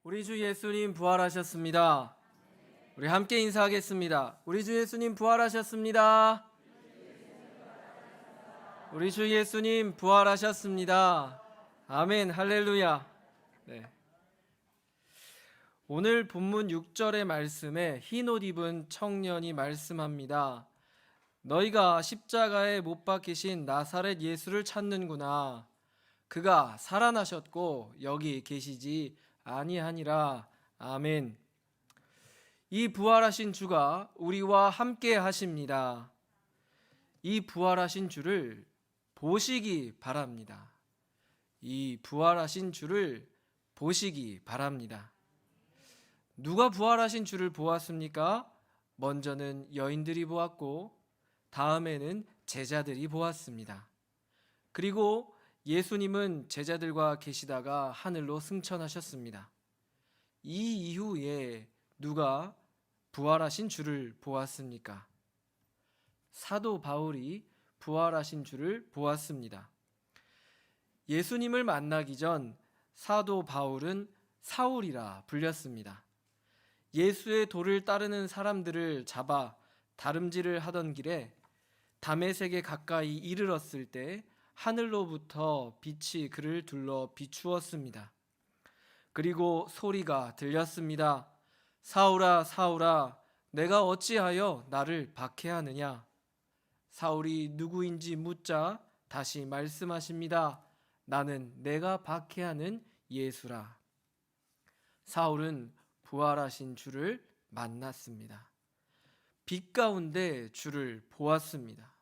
우리 주 예수님 부활하셨습니다. 우리 함께 인사하겠습니다. 우리 주 예수님 부활하셨습니다. 우리 주 예수님 부활하셨습니다. 아멘, 할렐루야. 네. 오늘 본문 6절의 말씀에 흰옷 입은 청년이 말씀합니다. 너희가 십자가에 못 박히신 나사렛 예수를 찾는구나. 그가 살아나셨고 여기 계시지 아니하니라. 아멘. 이 부활하신 주가 우리와 함께 하십니다. 이 부활하신 주를 보시기 바랍니다. 이 부활하신 주를 보시기 바랍니다. 누가 부활하신 주를 보았습니까? 먼저는 여인들이 보았고 다음에는 제자들이 보았습니다. 그리고 예수님은 제자들과 계시다가 하늘로 승천하셨습니다. 이 이후에 누가 부활하신 주를 보았습니까? 사도 바울이 부활하신 주를 보았습니다. 예수님을 만나기 전 사도 바울은 사울이라 불렸습니다. 예수의 도를 따르는 사람들을 잡아 다름질을 하던 길에 다메섹에 가까이 이르렀을 때 하늘로부터 빛이 그를 둘러 비추었습니다. 그리고 소리가 들렸습니다. 사울아, 사울아, 내가 어찌하여 나를 박해하느냐? 사울이 누구인지 묻자 다시 말씀하십니다. 나는 내가 박해하는 예수라. 사울은 부활하신 주를 만났습니다. 빛 가운데 주를 보았습니다.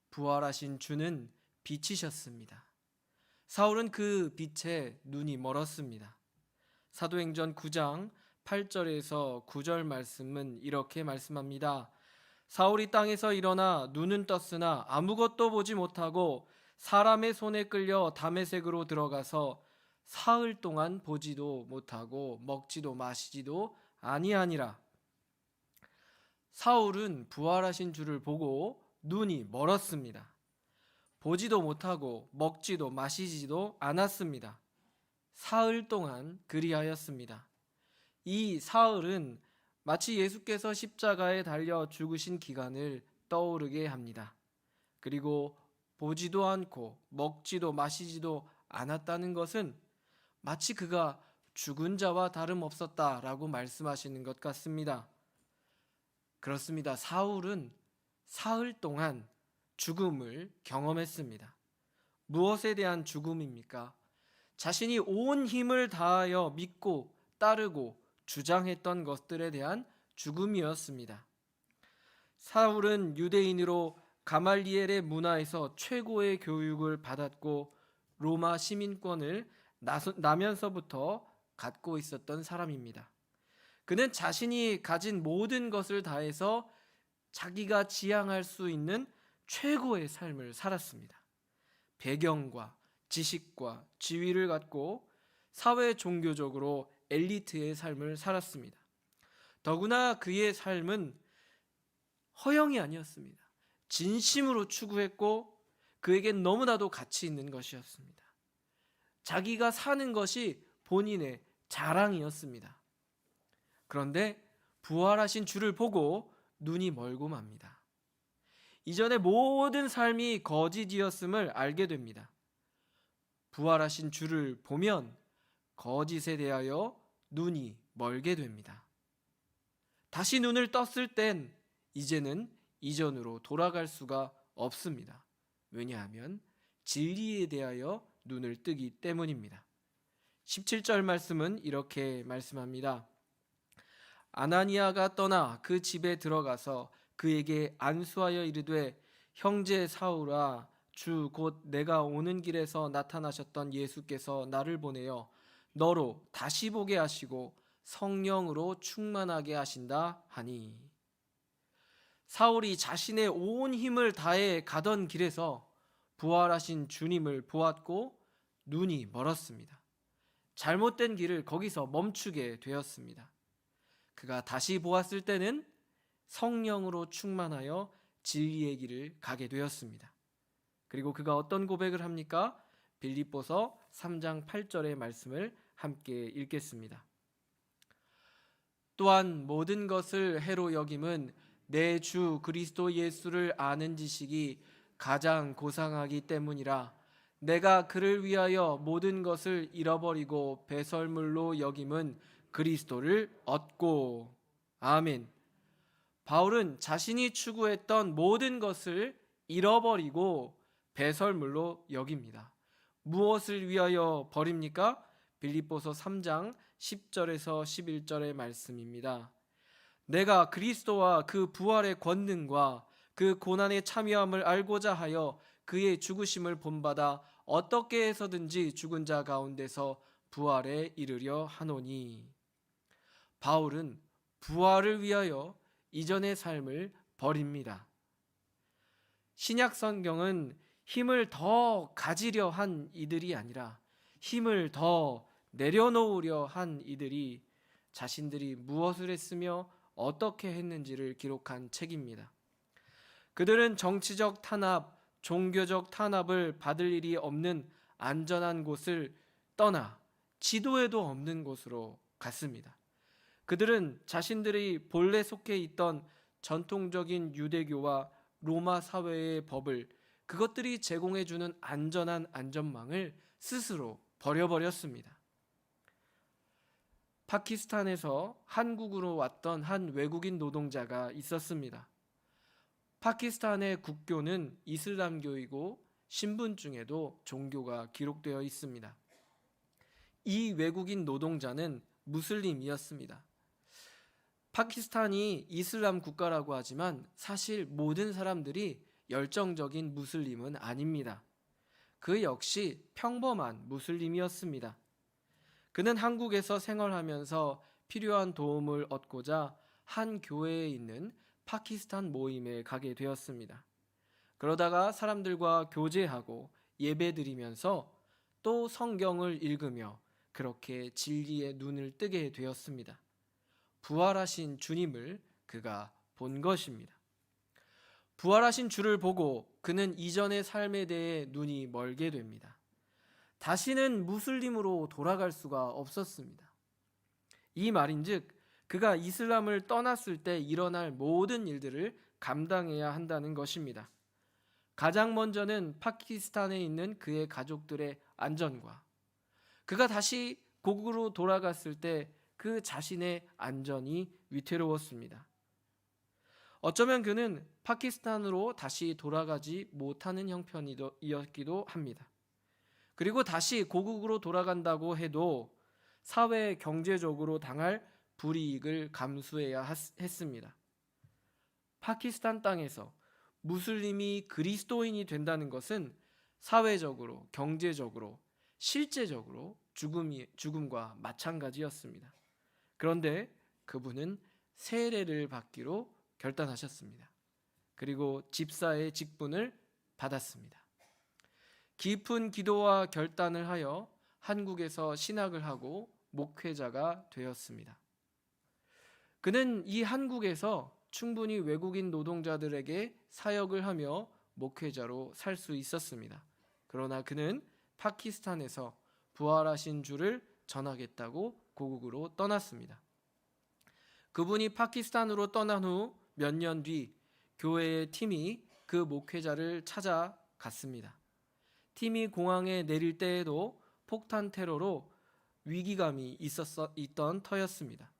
부활하신 주는 빛이셨습니다. 사울은 그 빛에 눈이 멀었습니다. 사도행전 9장 8절에서 9절 말씀은 이렇게 말씀합니다. 사울이 땅에서 일어나 눈은 떴으나 아무것도 보지 못하고 사람의 손에 끌려 다메섹으로 들어가서 사흘 동안 보지도 못하고 먹지도 마시지도 아니하니라. 사울은 부활하신 주를 보고 눈이 멀었습니다. 보지도 못하고 먹지도 마시지도 않았습니다. 사흘 동안 그리하였습니다. 이 사흘은 마치 예수께서 십자가에 달려 죽으신 기간을 떠오르게 합니다. 그리고 보지도 않고 먹지도 마시지도 않았다는 것은 마치 그가 죽은 자와 다름없었다라고 말씀하시는 것 같습니다. 그렇습니다. 사울은 사흘 동안 죽음을 경험했습니다. 무엇에 대한 죽음입니까? 자신이 온 힘을 다하여 믿고 따르고 주장했던 것들에 대한 죽음이었습니다. 사울은 유대인으로 가말리엘의 문화에서 최고의 교육을 받았고 로마 시민권을 나면서부터 갖고 있었던 사람입니다. 그는 자신이 가진 모든 것을 다해서 자기가 지향할 수 있는 최고의 삶을 살았습니다. 배경과 지식과 지위를 갖고 사회 종교적으로 엘리트의 삶을 살았습니다. 더구나 그의 삶은 허영이 아니었습니다. 진심으로 추구했고 그에겐 너무나도 가치 있는 것이었습니다. 자기가 사는 것이 본인의 자랑이었습니다. 그런데 부활하신 주를 보고 눈이 멀고 맙니다. 이전의 모든 삶이 거짓이었음을 알게 됩니다. 부활하신 주를 보면 거짓에 대하여 눈이 멀게 됩니다. 다시 눈을 떴을 땐 이제는 이전으로 돌아갈 수가 없습니다. 왜냐하면 진리에 대하여 눈을 뜨기 때문입니다. 17절 말씀은 이렇게 말씀합니다. 아나니아가 떠나 그 집에 들어가서 그에게 안수하여 이르되 형제 사울아 주 곧 내가 오는 길에서 나타나셨던 예수께서 나를 보내어 너로 다시 보게 하시고 성령으로 충만하게 하신다 하니. 사울이 자신의 온 힘을 다해 가던 길에서 부활하신 주님을 보았고 눈이 멀었습니다. 잘못된 길을 거기서 멈추게 되었습니다. 그가 다시 보았을 때는 성령으로 충만하여 진리의 길을 가게 되었습니다. 그리고 그가 어떤 고백을 합니까? 빌립보서 3장 8절의 말씀을 함께 읽겠습니다. 또한 모든 것을 해로 여김은 내 주 그리스도 예수를 아는 지식이 가장 고상하기 때문이라. 내가 그를 위하여 모든 것을 잃어버리고 배설물로 여김은 그리스도를 얻고. 아멘. 바울은 자신이 추구했던 모든 것을 잃어버리고 배설물로 여깁니다. 무엇을 위하여 버립니까? 빌립보서 3장 10절에서 11절의 말씀입니다. 내가 그리스도와 그 부활의 권능과 그 고난의 참여함을 알고자 하여 그의 죽으심을 본받아 어떻게 해서든지 죽은 자 가운데서 부활에 이르려 하노니. 바울은 부활을 위하여 이전의 삶을 버립니다. 신약 성경은 힘을 더 가지려 한 이들이 아니라 힘을 더 내려놓으려 한 이들이 자신들이 무엇을 했으며 어떻게 했는지를 기록한 책입니다. 그들은 정치적 탄압, 종교적 탄압을 받을 일이 없는 안전한 곳을 떠나 지도에도 없는 곳으로 갔습니다. 그들은 자신들이 본래 속해 있던 전통적인 유대교와 로마 사회의 법을, 그것들이 제공해주는 안전한 안전망을 스스로 버려버렸습니다. 파키스탄에서 한국으로 왔던 한 외국인 노동자가 있었습니다. 파키스탄의 국교는 이슬람교이고 신분증에도 종교가 기록되어 있습니다. 이 외국인 노동자는 무슬림이었습니다. 파키스탄이 이슬람 국가라고 하지만 사실 모든 사람들이 열정적인 무슬림은 아닙니다. 그 역시 평범한 무슬림이었습니다. 그는 한국에서 생활하면서 필요한 도움을 얻고자 한 교회에 있는 파키스탄 모임에 가게 되었습니다. 그러다가 사람들과 교제하고 예배드리면서 또 성경을 읽으며 그렇게 진리의 눈을 뜨게 되었습니다. 부활하신 주님을 그가 본 것입니다. 부활하신 주를 보고 그는 이전의 삶에 대해 눈이 멀게 됩니다. 다시는 무슬림으로 돌아갈 수가 없었습니다. 이 말인즉 그가 이슬람을 떠났을 때 일어날 모든 일들을 감당해야 한다는 것입니다. 가장 먼저는 파키스탄에 있는 그의 가족들의 안전과 그가 다시 고국으로 돌아갔을 때 그 자신의 안전이 위태로웠습니다. 어쩌면 그는 파키스탄으로 다시 돌아가지 못하는 형편이었기도 합니다. 그리고 다시 고국으로 돌아간다고 해도 사회 경제적으로 당할 불이익을 감수해야 했습니다. 파키스탄 땅에서 무슬림이 그리스도인이 된다는 것은 사회적으로, 경제적으로, 실제적으로 죽음과 마찬가지였습니다. 그런데 그분은 세례를 받기로 결단하셨습니다. 그리고 집사의 직분을 받았습니다. 깊은 기도와 결단을 하여 한국에서 신학을 하고 목회자가 되었습니다. 그는 이 한국에서 충분히 외국인 노동자들에게 사역을 하며 목회자로 살 수 있었습니다. 그러나 그는 파키스탄에서 부활하신 주를 전하겠다고 고국으로 떠났습니다. 그분이 파키스탄으로 떠난 후 몇 년 뒤 교회의 팀이 그 목회자를 찾아갔습니다. 팀이 공항에 내릴 때에도 폭탄 테러로 위기감이 있던 터였습니다.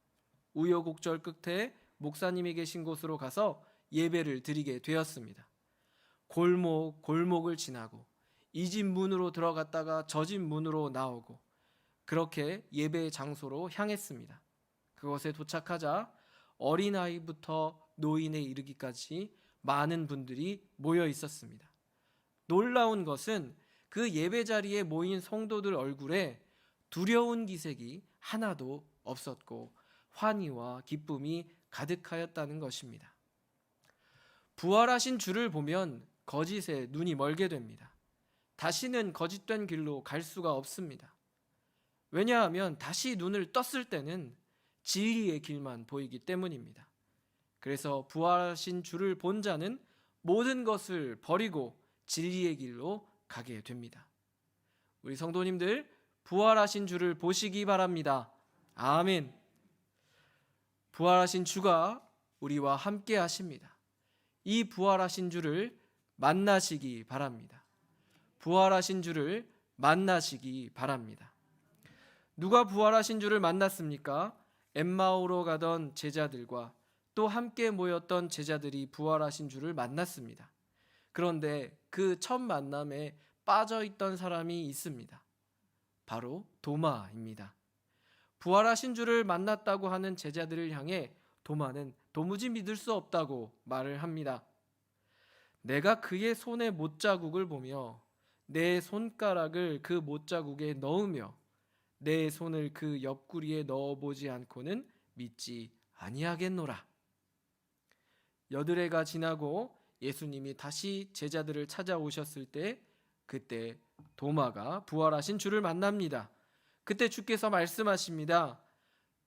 우여곡절 끝에 목사님이 계신 곳으로 가서 예배를 드리게 되었습니다. 골목을 지나고 이 집 문으로 들어갔다가 저 집 문으로 나오고 그렇게 예배 장소로 향했습니다. 그곳에 도착하자 어린아이부터 노인에 이르기까지 많은 분들이 모여 있었습니다. 놀라운 것은 그 예배 자리에 모인 성도들 얼굴에 두려운 기색이 하나도 없었고 환희와 기쁨이 가득하였다는 것입니다. 부활하신 주를 보면 거짓에 눈이 멀게 됩니다. 다시는 거짓된 길로 갈 수가 없습니다. 왜냐하면 다시 눈을 떴을 때는 진리의 길만 보이기 때문입니다. 그래서 부활하신 주를 본 자는 모든 것을 버리고 진리의 길로 가게 됩니다. 우리 성도님들 부활하신 주를 보시기 바랍니다. 아멘. 부활하신 주가 우리와 함께 하십니다. 이 부활하신 주를 만나시기 바랍니다. 부활하신 주를 만나시기 바랍니다. 누가 부활하신 주를 만났습니까? 엠마오로 가던 제자들과 또 함께 모였던 제자들이 부활하신 주를 만났습니다. 그런데 그 첫 만남에 빠져 있던 사람이 있습니다. 바로 도마입니다. 부활하신 주를 만났다고 하는 제자들을 향해 도마는 도무지 믿을 수 없다고 말을 합니다. 내가 그의 손의 못자국을 보며 내 손가락을 그 못자국에 넣으며 내 손을 그 옆구리에 넣어보지 않고는 믿지 아니하겠노라. 여드레가 지나고 예수님이 다시 제자들을 찾아오셨을 때 그때 도마가 부활하신 주를 만납니다. 그때 주께서 말씀하십니다.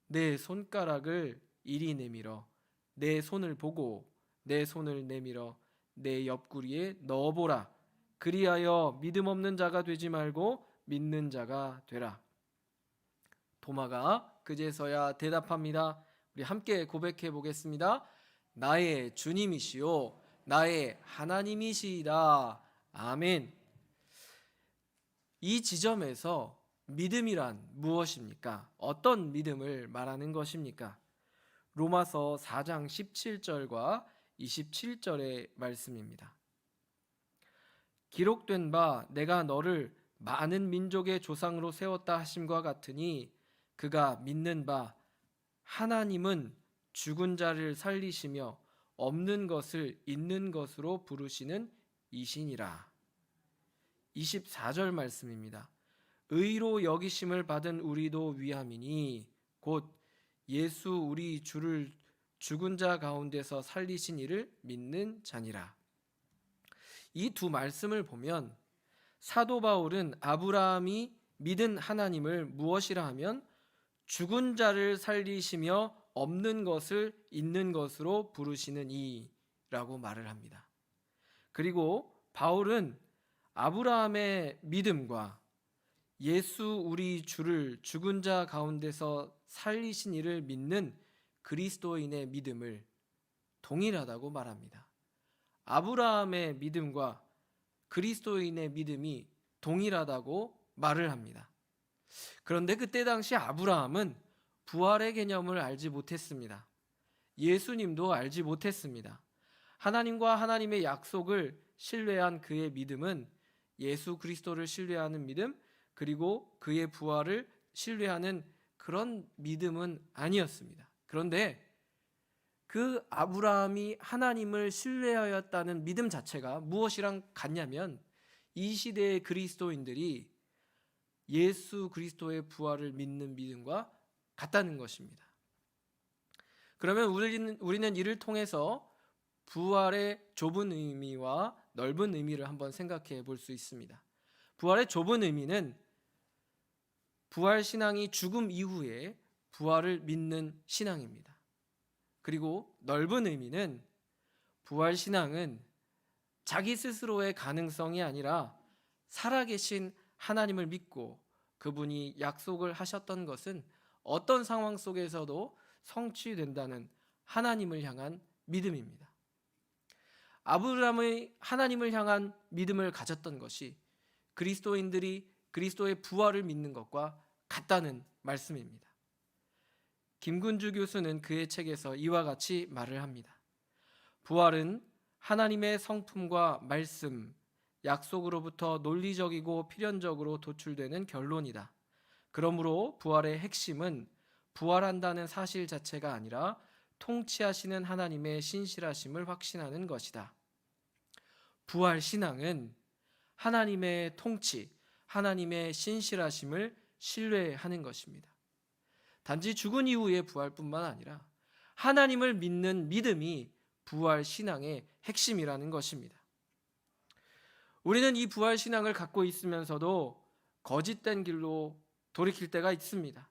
내 손가락을 이리 내밀어 내 손을 보고 내 손을 내밀어 내 옆구리에 넣어보라. 그리하여 믿음 없는 자가 되지 말고 믿는 자가 되라. 도마가 그제서야 대답합니다. 우리 함께 고백해 보겠습니다. 나의 주님이시요 나의 하나님이시이다. 아멘. 이 지점에서 믿음이란 무엇입니까? 어떤 믿음을 말하는 것입니까? 로마서 4장 17절과 27절의 말씀입니다. 기록된 바 내가 너를 많은 민족의 조상으로 세웠다 하심과 같으니 그가 믿는 바 하나님은 죽은 자를 살리시며 없는 것을 있는 것으로 부르시는 이시니라. 24절 말씀입니다. 의로 여기심을 받은 우리도 위함이니 곧 예수 우리 주를 죽은 자 가운데서 살리신 이를 믿는 자니라. 이 두 말씀을 보면 사도 바울은 아브라함이 믿은 하나님을 무엇이라 하면 죽은 자를 살리시며 없는 것을 있는 것으로 부르시는 이라고 말을 합니다. 그리고 바울은 아브라함의 믿음과 예수 우리 주를 죽은 자 가운데서 살리신 이를 믿는 그리스도인의 믿음을 동일하다고 말합니다. 아브라함의 믿음과 그리스도인의 믿음이 동일하다고 말을 합니다. 그런데 그때 당시 아브라함은 부활의 개념을 알지 못했습니다. 예수님도 알지 못했습니다. 하나님과 하나님의 약속을 신뢰한 그의 믿음은 예수 그리스도를 신뢰하는 믿음, 그리고 그의 부활을 신뢰하는 그런 믿음은 아니었습니다. 그런데 그 아브라함이 하나님을 신뢰하였다는 믿음 자체가 무엇이랑 같냐면 이 시대의 그리스도인들이 예수 그리스도의 부활을 믿는 믿음과 같다는 것입니다. 그러면 우리는 이를 통해서 부활의 좁은 의미와 넓은 의미를 한번 생각해 볼 수 있습니다. 부활의 좁은 의미는 부활 신앙이 죽음 이후에 부활을 믿는 신앙입니다. 그리고 넓은 의미는 부활 신앙은 자기 스스로의 가능성이 아니라 살아계신 하나님을 믿고 그분이 약속을 하셨던 것은 어떤 상황 속에서도 성취된다는 하나님을 향한 믿음입니다. 아브라함의 하나님을 향한 믿음을 가졌던 것이 그리스도인들이 그리스도의 부활을 믿는 것과 같다는 말씀입니다. 김군주 교수는 그의 책에서 이와 같이 말을 합니다. 부활은 하나님의 성품과 말씀, 약속으로부터 논리적이고 필연적으로 도출되는 결론이다. 그러므로 부활의 핵심은 부활한다는 사실 자체가 아니라 통치하시는 하나님의 신실하심을 확신하는 것이다. 부활 신앙은 하나님의 통치, 하나님의 신실하심을 신뢰하는 것입니다. 단지 죽은 이후의 부활뿐만 아니라 하나님을 믿는 믿음이 부활 신앙의 핵심이라는 것입니다. 우리는 이 부활 신앙을 갖고 있으면서도 거짓된 길로 돌이킬 때가 있습니다.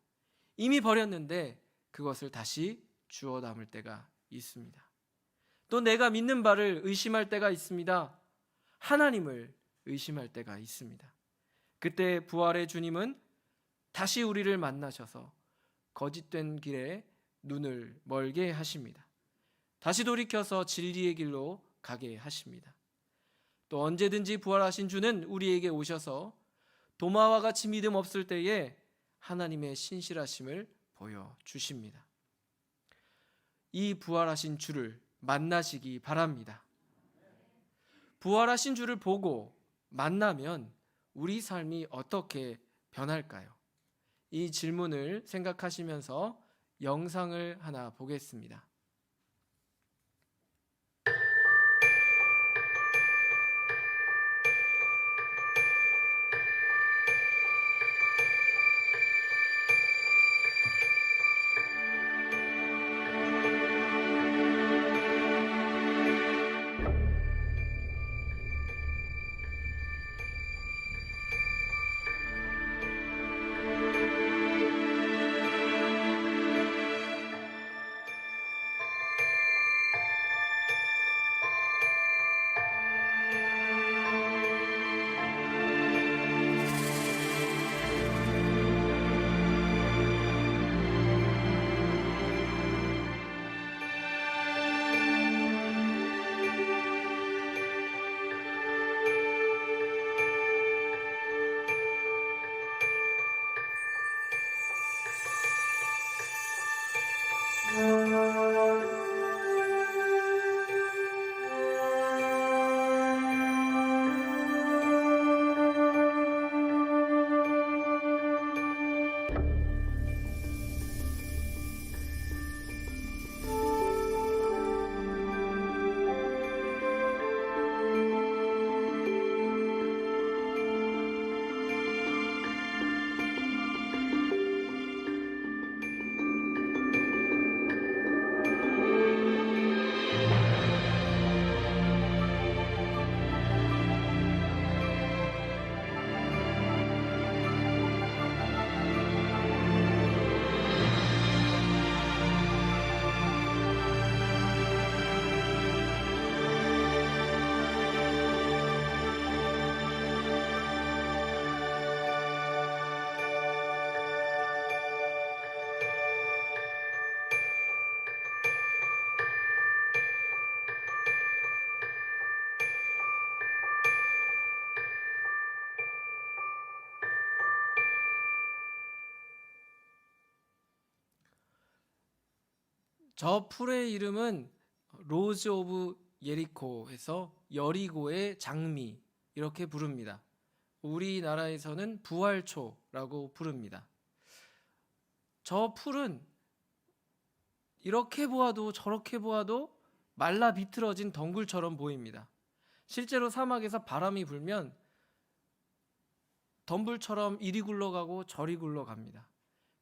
이미 버렸는데 그것을 다시 주워 담을 때가 있습니다. 또 내가 믿는 바를 의심할 때가 있습니다. 하나님을 의심할 때가 있습니다. 그때 부활의 주님은 다시 우리를 만나셔서 거짓된 길에 눈을 멀게 하십니다. 다시 돌이켜서 진리의 길로 가게 하십니다. 또 언제든지 부활하신 주는 우리에게 오셔서 도마와 같이 믿음 없을 때에 하나님의 신실하심을 보여주십니다. 이 부활하신 주를 만나시기 바랍니다. 부활하신 주를 보고 만나면 우리 삶이 어떻게 변할까요? 이 질문을 생각하시면서 영상을 하나 보겠습니다. 저 풀의 이름은 로즈 오브 예리코에서 여리고의 장미 이렇게 부릅니다. 우리나라에서는 부활초라고 부릅니다. 저 풀은 이렇게 보아도 저렇게 보아도 말라 비틀어진 덩굴처럼 보입니다. 실제로 사막에서 바람이 불면 덤불처럼 이리 굴러가고 저리 굴러갑니다.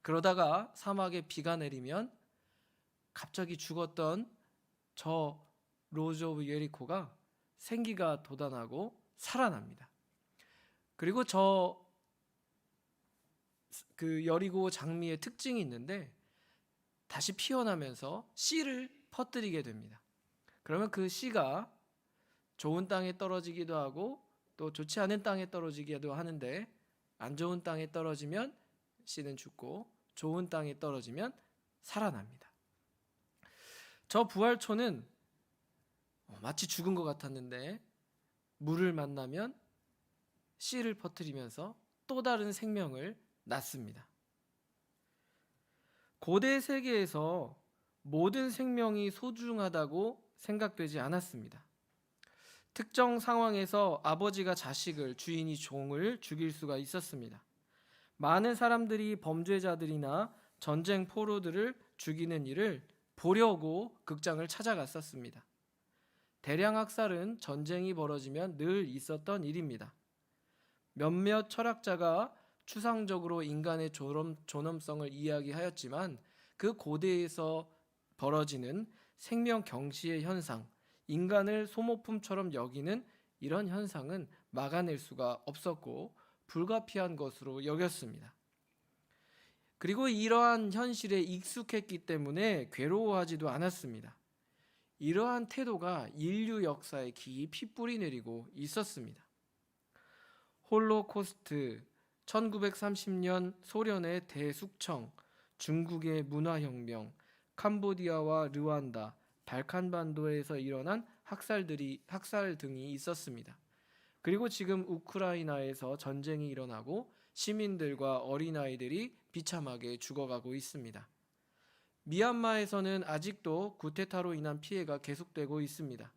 그러다가 사막에 비가 내리면 갑자기 죽었던 저 로즈 오브 예리코가 생기가 돋아나고 살아납니다. 그리고 그 여리고 장미의 특징이 있는데 다시 피어나면서 씨를 퍼뜨리게 됩니다. 그러면 그 씨가 좋은 땅에 떨어지기도 하고 또 좋지 않은 땅에 떨어지기도 하는데 안 좋은 땅에 떨어지면 씨는 죽고 좋은 땅에 떨어지면 살아납니다. 저 부활초는 마치 죽은 것 같았는데 물을 만나면 씨를 퍼뜨리면서 또 다른 생명을 낳습니다. 고대 세계에서 모든 생명이 소중하다고 생각되지 않았습니다. 특정 상황에서 아버지가 자식을, 주인이 종을 죽일 수가 있었습니다. 많은 사람들이 범죄자들이나 전쟁 포로들을 죽이는 일을 보려고 극장을 찾아갔었습니다. 대량 학살은 전쟁이 벌어지면 늘 있었던 일입니다. 몇몇 철학자가 추상적으로 인간의 존엄성을 이야기하였지만 그 고대에서 벌어지는 생명 경시의 현상, 인간을 소모품처럼 여기는 이런 현상은 막아낼 수가 없었고 불가피한 것으로 여겼습니다. 그리고 이러한 현실에 익숙했기 때문에 괴로워하지도 않았습니다. 이러한 태도가 인류 역사에 깊이 뿌리 내리고 있었습니다. 홀로코스트, 1930년 소련의 대숙청, 중국의 문화혁명, 캄보디아와 르완다, 발칸반도에서 일어난 학살 등이 있었습니다. 그리고 지금 우크라이나에서 전쟁이 일어나고 시민들과 어린아이들이 비참하게 죽어가고 있습니다. 미얀마에서는 아직도 쿠데타로 인한 피해가 계속되고 있습니다.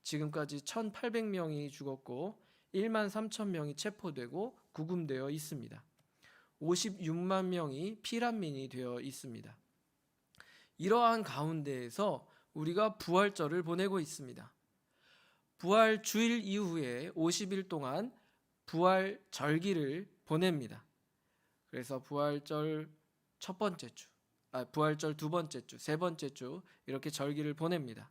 지금까지 1,800명이 죽었고 1만 3천 명이 체포되고 구금되어 있습니다. 56만 명이 피난민이 되어 있습니다. 이러한 가운데에서 우리가 부활절을 보내고 있습니다. 부활 주일 이후에 50일 동안 부활 절기를 보냅니다. 그래서 부활절 첫 번째 주, 부활절 두 번째 주, 세 번째 주 이렇게 절기를 보냅니다.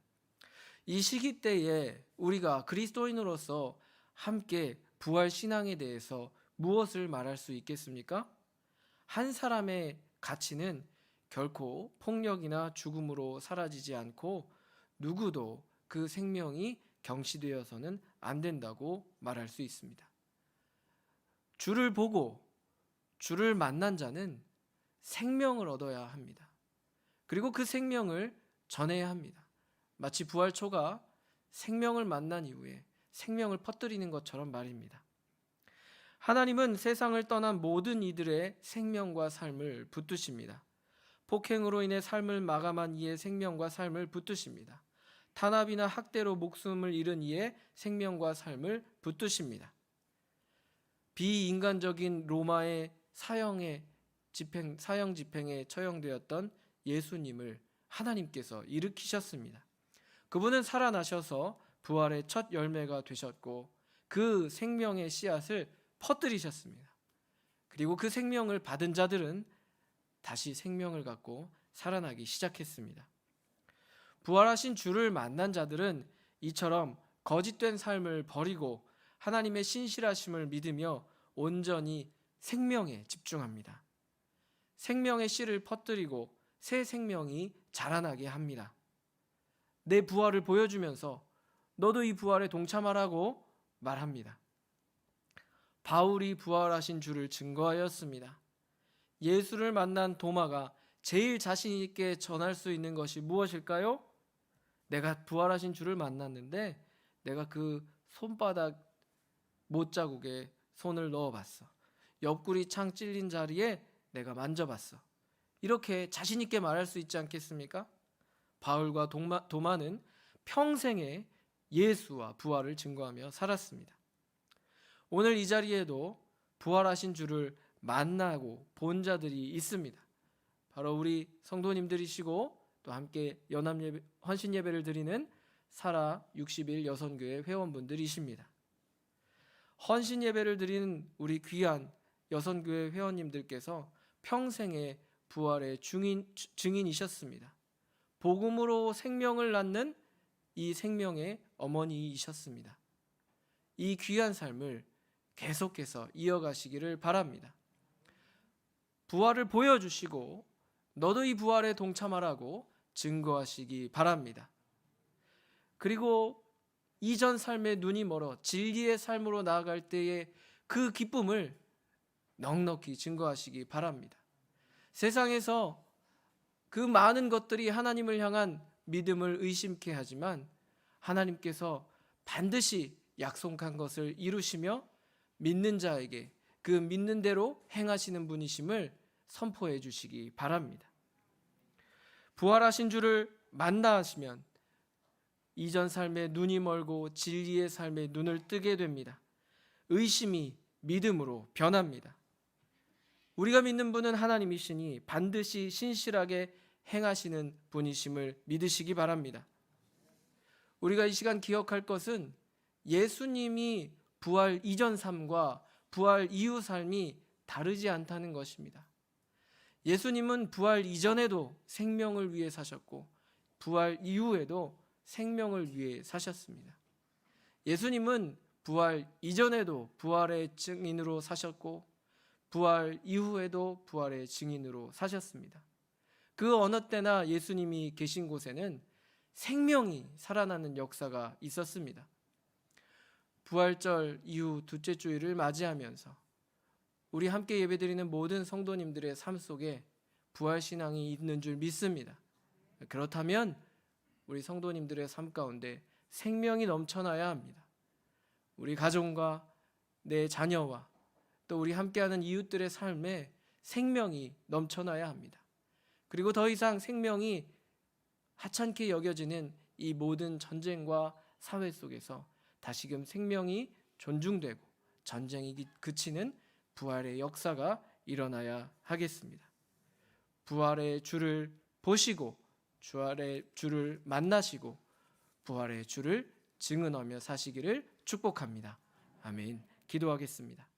이 시기 때에 우리가 그리스도인으로서 함께 부활 신앙에 대해서 무엇을 말할 수 있겠습니까? 한 사람의 가치는 결코 폭력이나 죽음으로 사라지지 않고 누구도 그 생명이 경시되어서는 안 된다고 말할 수 있습니다. 주를 보고 주를 만난 자는 생명을 얻어야 합니다. 그리고 그 생명을 전해야 합니다. 마치 부활초가 생명을 만난 이후에 생명을 퍼뜨리는 것처럼 말입니다. 하나님은 세상을 떠난 모든 이들의 생명과 삶을 붙드십니다. 폭행으로 인해 삶을 마감한 이의 생명과 삶을 붙드십니다. 탄압이나 학대로 목숨을 잃은 이의 생명과 삶을 붙드십니다. 비인간적인 로마의 사형 집행에 처형되었던 예수님을 하나님께서 일으키셨습니다. 그분은 살아나셔서 부활의 첫 열매가 되셨고 그 생명의 씨앗을 퍼뜨리셨습니다. 그리고 그 생명을 받은 자들은 다시 생명을 갖고 살아나기 시작했습니다. 부활하신 주를 만난 자들은 이처럼 거짓된 삶을 버리고 하나님의 신실하심을 믿으며 온전히 생명에 집중합니다. 생명의 씨를 퍼뜨리고 새 생명이 자라나게 합니다. 내 부활을 보여주면서 너도 이 부활에 동참하라고 말합니다. 바울이 부활하신 주를 증거하였습니다. 예수를 만난 도마가 제일 자신 있게 전할 수 있는 것이 무엇일까요? 내가 부활하신 주를 만났는데 내가 그 손바닥 못자국에 손을 넣어봤어. 옆구리 창 찔린 자리에 내가 만져봤어. 이렇게 자신 있게 말할 수 있지 않겠습니까? 바울과 도마는 평생에 예수와 부활을 증거하며 살았습니다. 오늘 이 자리에도 부활하신 주를 만나고 본 자들이 있습니다. 바로 우리 성도님들이시고 또 함께 연합예배, 헌신예배를 드리는 사라 60일 여선교회 회원분들이십니다. 헌신예배를 드리는 우리 귀한 여선교회 회원님들께서 평생의 부활의 증인이셨습니다. 복음으로 생명을 낳는 이 생명의 어머니이셨습니다. 이 귀한 삶을 계속해서 이어가시기를 바랍니다. 부활을 보여주시고 너도 이 부활에 동참하라고 증거하시기 바랍니다. 그리고 이전 삶의 눈이 멀어 진리의 삶으로 나아갈 때의 그 기쁨을 넉넉히 증거하시기 바랍니다. 세상에서 그 많은 것들이 하나님을 향한 믿음을 의심케 하지만 하나님께서 반드시 약속한 것을 이루시며 믿는 자에게 그 믿는 대로 행하시는 분이심을 선포해 주시기 바랍니다. 부활하신 주를 만나시면 이전 삶에 눈이 멀고 진리의 삶에 눈을 뜨게 됩니다. 의심이 믿음으로 변합니다. 우리가 믿는 분은 하나님이시니 반드시 신실하게 행하시는 분이심을 믿으시기 바랍니다. 우리가 이 시간 기억할 것은 예수님이 부활 이전 삶과 부활 이후 삶이 다르지 않다는 것입니다. 예수님은 부활 이전에도 생명을 위해 사셨고 부활 이후에도 생명을 위해 사셨습니다. 예수님은 부활 이전에도 부활의 증인으로 사셨고 부활 이후에도 부활의 증인으로 사셨습니다. 그 어느 때나 예수님이 계신 곳에는 생명이 살아나는 역사가 있었습니다. 부활절 이후 둘째 주일을 맞이하면서 우리 함께 예배드리는 모든 성도님들의 삶 속에 부활신앙이 있는 줄 믿습니다. 그렇다면 우리 성도님들의 삶 가운데 생명이 넘쳐나야 합니다. 우리 가정과 내 자녀와 또 우리 함께하는 이웃들의 삶에 생명이 넘쳐나야 합니다. 그리고 더 이상 생명이 하찮게 여겨지는 이 모든 전쟁과 사회 속에서 다시금 생명이 존중되고 전쟁이 그치는 부활의 역사가 일어나야 하겠습니다. 부활의 주를 보시고 부활의 주를 만나시고 부활의 주를 증언하며 사시기를 축복합니다. 아멘. 기도하겠습니다.